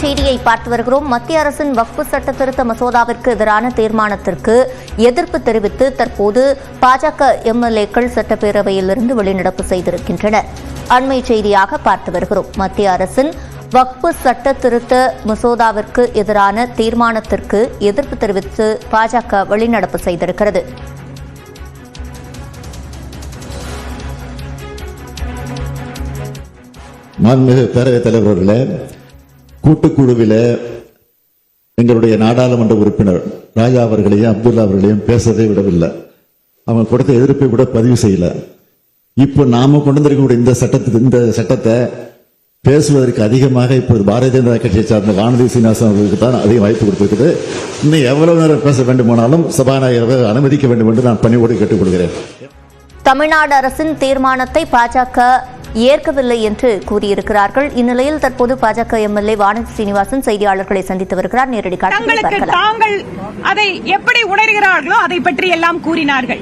செய்தியை பார்த்து வருகிறோம். மத்திய அரசின் வக்ஃபு சட்ட திருத்த மசோதாவிற்கு எதிரான தீர்மானத்திற்கு எதிர்ப்பு தெரிவித்து தற்போது பாஜக எம்எல்ஏக்கள் சட்டப்பேரவையிலிருந்து வெளிநடப்பு செய்திருக்கின்றனர். அண்மை செய்தியாக பார்த்து வருகிறோம். மத்திய அரசின் வக்ஃபு சட்ட திருத்த மசோதாவிற்கு எதிரான தீர்மானத்திற்கு எதிர்ப்பு தெரிவித்து பாஜக வெளிநடப்பு செய்திருக்கிறது. மாண்புமிகு பேரவைத் தலைவர் அவர்களே, கூட்டுக்குழுவில் எங்களுடைய நாடாளுமன்ற உறுப்பினர் ராஜா அவர்களையும் அப்துல்லா அவர்களையும் பேசவே விடவில்லை. அவங்க கொடுத்த எதிர்ப்பை விட பதிவு செய்யல. இப்போ நாம கொண்டு வந்திருக்கக்கூடிய இந்த சட்டத்தை பேசுவதற்கு அதிகமாக இப்போது பாரதிய ஜனதா கட்சியை சார்ந்த வானதி சீனிவாசன் அவர்களுக்கு தான் அதிக வாய்ப்பு கொடுத்திருக்கிறது. இன்னும் எவ்வளவு நேரம் பேச வேண்டுமானாலும் சபாநாயகர் அனுமதிக்க வேண்டும் என்று நான் பணிவோடு கேட்டுக்கொள்கிறேன். தமிழ்நாடு அரசின் தீர்மானத்தை பாஜக ஏற்கவில்லை என்று கூறியிருக்கிறார்கள். இந்நிலையில் தற்போது பாஜக எம்எல்ஏ வானதி சீனிவாசன் செய்தியாளர்களை சந்தித்து வருகிறார். நேரடி காட்சியில் தாங்கள் அதை எப்படி உணர்கிறார்களோ அதை பற்றி எல்லாம் கூறினார்கள்.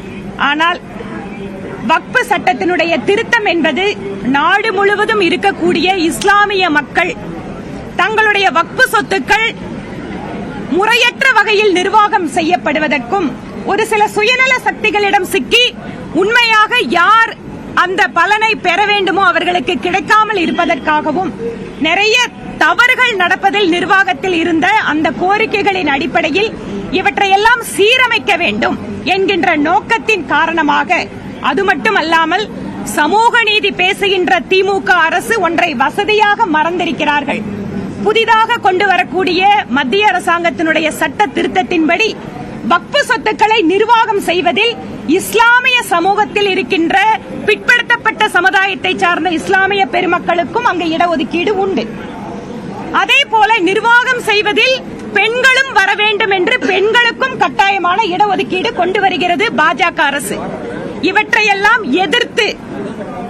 ஆனால் வக்ஃபு சட்டத்தினுடைய திருத்தம் என்பது நாடு முழுவதும் இருக்கக்கூடிய இஸ்லாமிய மக்கள் தங்களுடைய வக்ஃபு சொத்துக்கள் முறையற்ற வகையில் நிர்வாகம் செய்யப்படுவதற்கும் ஒரு சில சுயநல சக்திகளிடம் சிக்கி உண்மையாக யார் அந்த பலனை பெற வேண்டுமோ அவர்களுக்கு கிடைக்காமல் இருப்பதற்காகவும் நிறைய தவறுகள் நடப்பதில் நிர்வாகத்தில் இருந்த அந்த கோரிக்கைகளின் அடிப்படையில் இவற்றையெல்லாம் சீரமைக்க வேண்டும் என்கின்ற நோக்கத்தின் காரணமாக, அது மட்டுமல்லாமல் சமூக நீதி பேசுகின்ற திமுக அரசு ஒன்றை வசதியாக மறந்திருக்கிறார்கள். புதிதாக கொண்டு வரக்கூடிய மத்திய அரசாங்கத்தினுடைய சட்ட திருத்தத்தின்படி வக்ஃபு சொத்துக்களை நிர்வாகம் செய்வதில் இஸ்லாமிய சமூகத்தில் இருக்கின்ற பிற்படுத்தப்பட்ட சமுதாயத்தை சார்ந்த இஸ்லாமிய பெருமக்களுக்கும் அங்கு இடஒதுக்கீடு உண்டு. அதே போல நிர்வாகம் செய்வதில் பெண்களும் வர வேண்டும் என்று பெண்களுக்கும் கட்டாயமான இடஒதுக்கீடு கொண்டு வருகிறது பாஜக அரசு. இவற்றையெல்லாம் எதிர்த்து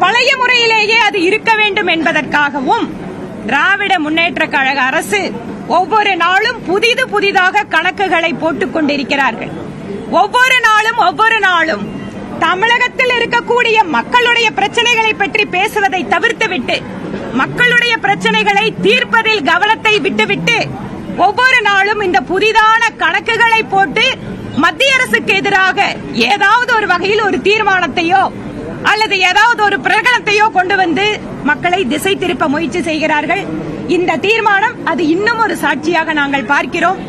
பழைய முறையிலேயே அது இருக்க வேண்டும் என்பதற்காகவும் திராவிட முன்னேற்ற கழக அரசு ஒவ்வொரு நாளும் புதிதாக கணக்குகளை போட்டுக் கொண்டிருக்கிறார்கள். ஒவ்வொரு நாளும் தமிழகத்தில் இருக்கக்கூடிய மக்களுடைய பிரச்சனைகளை பற்றி பேசுவதை தவிர்த்துவிட்டு, மக்களுடைய பிரச்சனைகளை தீர்ப்பதில் கவனத்தை விட்டுவிட்டு ஒவ்வொரு நாளும் இந்த புதிதான கணக்குகளை போட்டு மத்திய அரசுக்கு எதிராக ஏதாவது ஒரு வகையில் ஒரு தீர்மானத்தையோ அல்லது ஏதாவது ஒரு பிரகடனத்தையோ கொண்டு வந்து மக்களை திசை திருப்ப முயற்சி செய்கிறார்கள். இந்த தீர்மானம் அது இன்னும் ஒரு சாட்சியாக நாங்கள் பார்க்கிறோம்.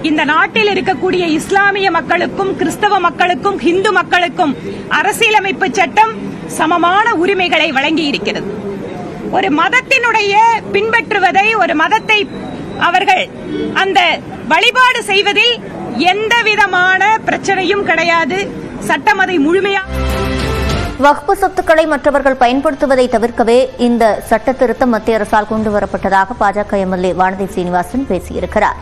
இந்த நாட்டில் இருக்கக்கூடிய இஸ்லாமிய மக்களுக்கும் கிறிஸ்தவ மக்களுக்கும் இந்து மக்களுக்கும் அரசியலமைப்பு சட்டம் சமமான உரிமைகளை வழங்கி இருக்கிறது. ஒரு மதத்தினுடைய பின்பற்றுவதை, ஒரு மதத்தை அவர்கள் அந்த வழிபாடு செய்வதில் எந்த விதமான பிரச்சனையும் கிடையாது. சட்டம் அதை முழுமையாக வக்ஃபு சொத்துக்களை மற்றவர்கள் பயன்படுத்துவதை தவிர்க்கவே இந்த சட்ட திருத்தம் மத்திய அரசால் கொண்டுவரப்பட்டதாக பாஜக எம்எல்ஏ வானதி சீனிவாசன் பேசியிருக்கிறார்.